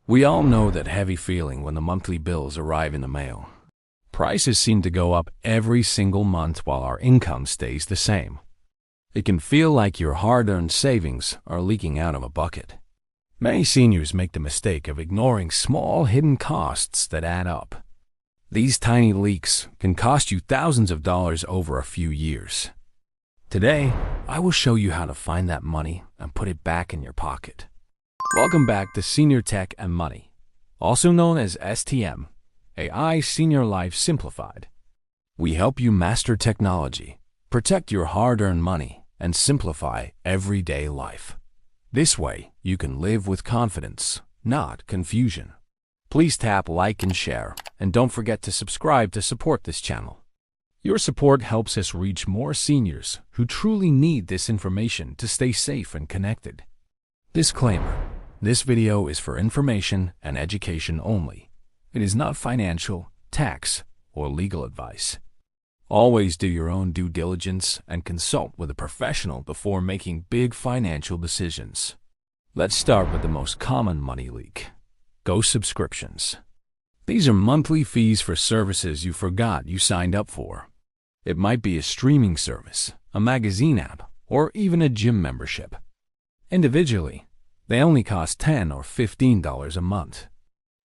We all know that heavy feeling when the monthly bills arrive in the mail. Prices seem to go up every single month while our income stays the same. It can feel like your hard-earned savings are leaking out of a bucket. Many seniors make the mistake of ignoring small hidden costs that add up. These tiny leaks can cost you thousands of dollars over a few years. Today, I will show you how to find that money and put it back in your pocket. Welcome back to Senior Tech and Money, also known as STM, AI Senior Life Simplified. We help you master technology, protect your hard-earned money, and simplify everyday life. This way, you can live with confidence, not confusion. Please tap like and share, and don't forget to subscribe to support this channel. Your support helps us reach more seniors who truly need this information to stay safe and connected. Disclaimer: this video is for information and education only. It is not financial, tax, or legal advice. Always do your own due diligence and consult with a professional before making big financial decisions. Let's start with the most common money leak: ghost subscriptions. These are monthly fees for services you forgot you signed up for. It might be a streaming service, a magazine app, or even a gym membership. Individually, they only cost $10 or $15 a month.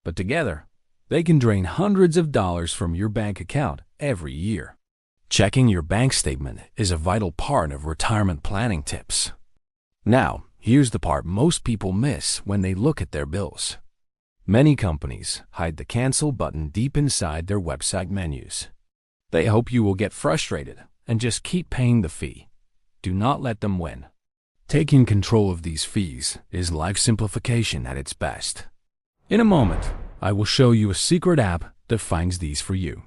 But together, they can drain hundreds of dollars from your bank account every year. Checking your bank statement is a vital part of retirement planning tips. Now, here's the part most people miss when they look at their bills. Many companies hide the cancel button deep inside their website menus. They hope you will get frustrated and just keep paying the fee. Do not let them win. Taking control of these fees is life simplification at its best. In a moment, I will show you a secret app that finds these for you.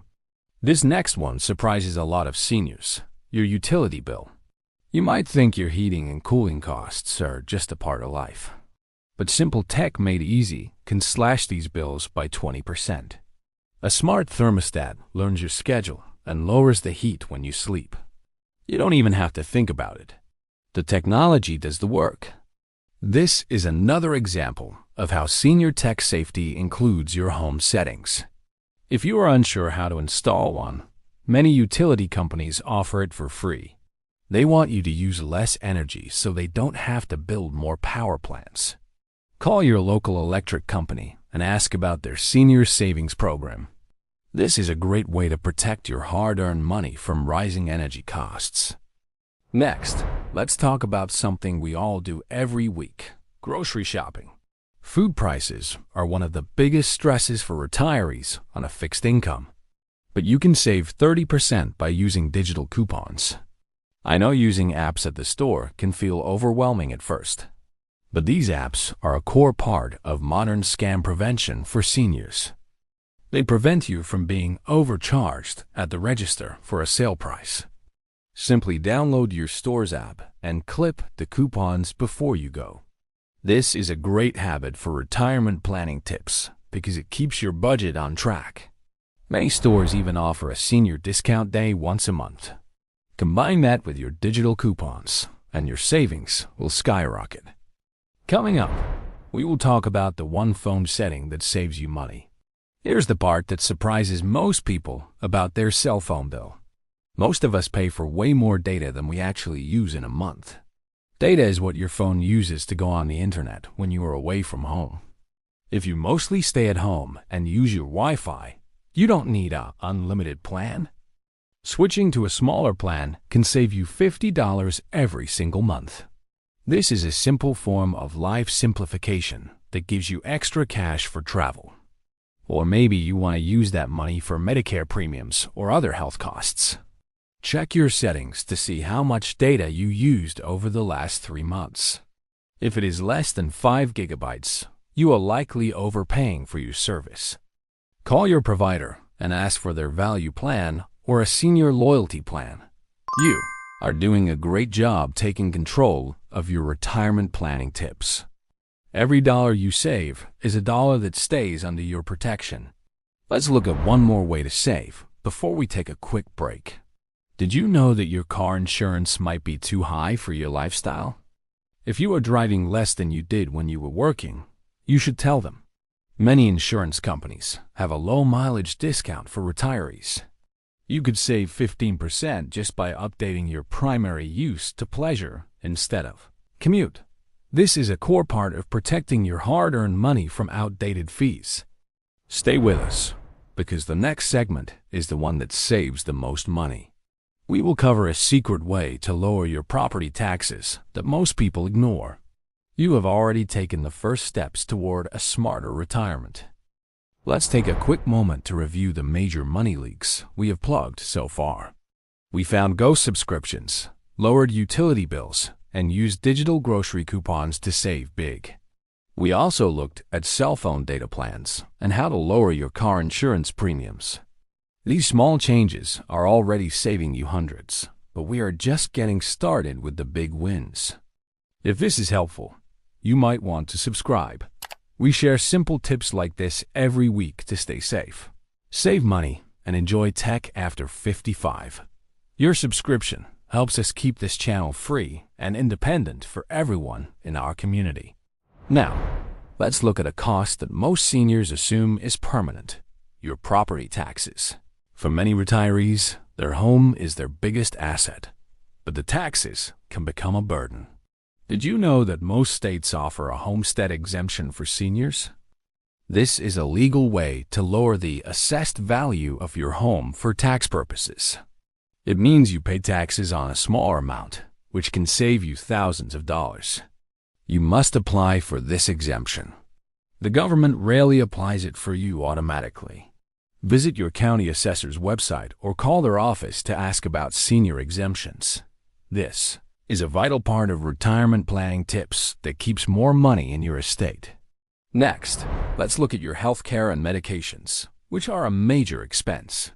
This next one surprises a lot of seniors: your utility bill. You might think your heating and cooling costs are just a part of life. But simple tech made easy can slash these bills by 20%. A smart thermostat learns your schedule and lowers the heat when you sleep. You don't even have to think about it. The technology does the work. This is another example of how senior tech safety includes your home settings. If you are unsure how to install one, many utility companies offer it for free. They want you to use less energy so they don't have to build more power plants. Call your local electric company and ask about their senior savings program. This is a great way to protect your hard-earned money from rising energy costs. Next, let's talk about something we all do every week: grocery shopping. Food prices are one of the biggest stresses for retirees on a fixed income. But you can save 30% by using digital coupons. I know using apps at the store can feel overwhelming at first, but these apps are a core part of modern scam prevention for seniors. They prevent you from being overcharged at the register for a sale price. Simply download your store's app and clip the coupons before you go. This is a great habit for retirement planning tips because it keeps your budget on track. Many stores even offer a senior discount day once a month. Combine that with your digital coupons, and your savings will skyrocket. Coming up, we will talk about the one phone setting that saves you money. Here's the part that surprises most people about their cell phone bill. Most of us pay for way more data than we actually use in a month. Data is what your phone uses to go on the internet when you are away from home. If you mostly stay at home and use your Wi-Fi, you don't need an unlimited plan. Switching to a smaller plan can save you $50 every single month. This is a simple form of life simplification that gives you extra cash for travel. Or maybe you want to use that money for Medicare premiums or other health costs. Check your settings to see how much data you used over the last 3 months. If it is less than 5 gigabytes, you are likely overpaying for your service. Call your provider and ask for their value plan or a senior loyalty plan. You are doing a great job taking control of your retirement planning tips. Every dollar you save is a dollar that stays under your protection. Let's look at one more way to save before we take a quick break. Did you know that your car insurance might be too high for your lifestyle? If you are driving less than you did when you were working, you should tell them. Many insurance companies have a low mileage discount for retirees. You could save 15% just by updating your primary use to pleasure instead of commute. This is a core part of protecting your hard-earned money from outdated fees. Stay with us, because the next segment is the one that saves the most money. We will cover a secret way to lower your property taxes that most people ignore. You have already taken the first steps toward a smarter retirement. Let's take a quick moment to review the major money leaks we have plugged so far. We found ghost subscriptions, lowered utility bills, and used digital grocery coupons to save big. We also looked at cell phone data plans and how to lower your car insurance premiums. These small changes are already saving you hundreds, but we are just getting started with the big wins. If this is helpful, you might want to subscribe. We share simple tips like this every week to stay safe, save money, and enjoy tech after 55. Your subscription helps us keep this channel free and independent for everyone in our community. Now, let's look at a cost that most seniors assume is permanent: your property taxes. For many retirees, their home is their biggest asset, but the taxes can become a burden. Did you know that most states offer a homestead exemption for seniors? This is a legal way to lower the assessed value of your home for tax purposes. It means you pay taxes on a smaller amount, which can save you thousands of dollars. You must apply for this exemption. The government rarely applies it for you automatically. Visit your county assessor's website or call their office to ask about senior exemptions. This is a vital part of retirement planning tips that keeps more money in your estate. Next, let's look at your health care and medications, which are a major expense.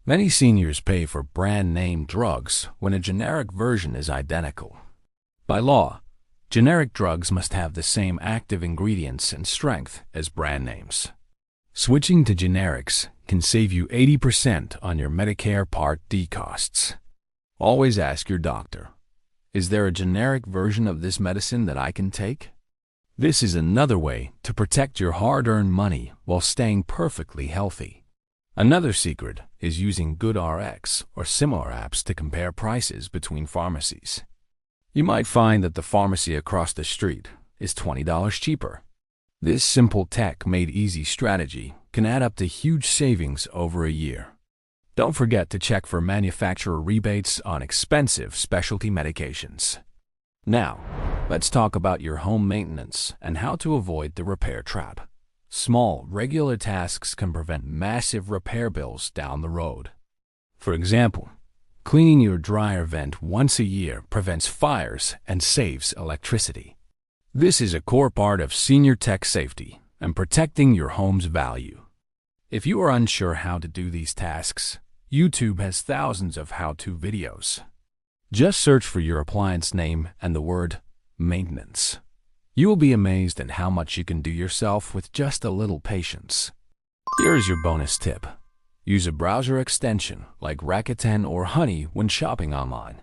Many seniors pay for brand-name drugs when a generic version is identical. By law, generic drugs must have the same active ingredients and strength as brand names. Switching to generics can save you 80% on your Medicare Part D costs. Always ask your doctor, is there a generic version of this medicine that I can take? This is another way to protect your hard-earned money while staying perfectly healthy. Another secret is using GoodRx or similar apps to compare prices between pharmacies. You might find that the pharmacy across the street is $20 cheaper. This simple tech-made easy strategy can add up to huge savings over a year. Don't forget to check for manufacturer rebates on expensive specialty medications. Now, let's talk about your home maintenance and how to avoid the repair trap. Small, regular tasks can prevent massive repair bills down the road. For example, cleaning your dryer vent once a year prevents fires and saves electricity. This is a core part of senior tech safety and protecting your home's value. If you are unsure how to do these tasks, YouTube has thousands of how-to videos. Just search for your appliance name and the word maintenance. You will be amazed at how much you can do yourself with just a little patience. Here is your bonus tip. Use a browser extension like Rakuten or Honey when shopping online.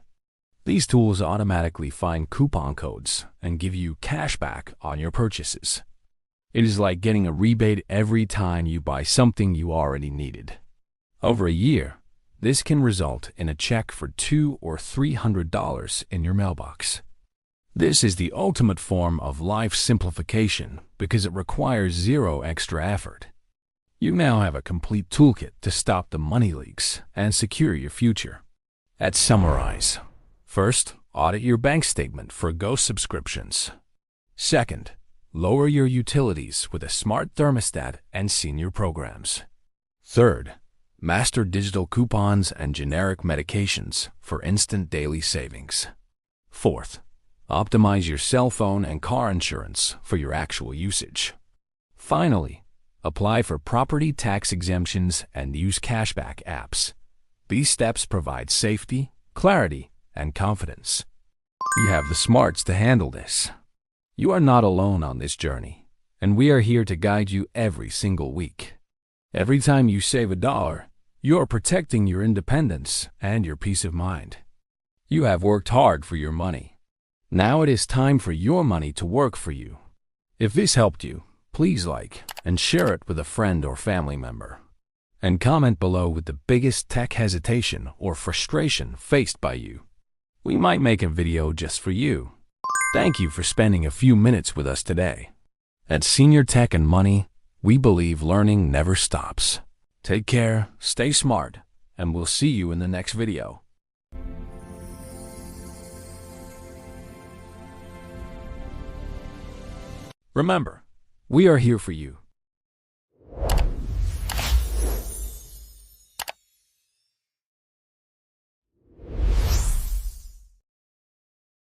These tools automatically find coupon codes and give you cashback on your purchases. It is like getting a rebate every time you buy something you already needed. Over a year, this can result in a check for $200 or $300 in your mailbox. This is the ultimate form of life simplification because it requires zero extra effort. You now have a complete toolkit to stop the money leaks and secure your future. Let's summarize. First, audit your bank statement for ghost subscriptions. Second, lower your utilities with a smart thermostat and senior programs. Third, master digital coupons and generic medications for instant daily savings. Fourth, optimize your cell phone and car insurance for your actual usage. Finally, apply for property tax exemptions and use cashback apps. These steps provide safety, clarity, and confidence. You have the smarts to handle this. You are not alone on this journey, and we are here to guide you every single week. Every time you save $1, you are protecting your independence and your peace of mind. You have worked hard for your money. Now it is time for your money to work for you. If this helped you, please like and share it with a friend or family member. And comment below with the biggest tech hesitation or frustration faced by you. We might make a video just for you. Thank you for spending a few minutes with us today. At Senior Tech and Money, we believe learning never stops. Take care, stay smart, and we'll see you in the next video. Remember, we are here for you.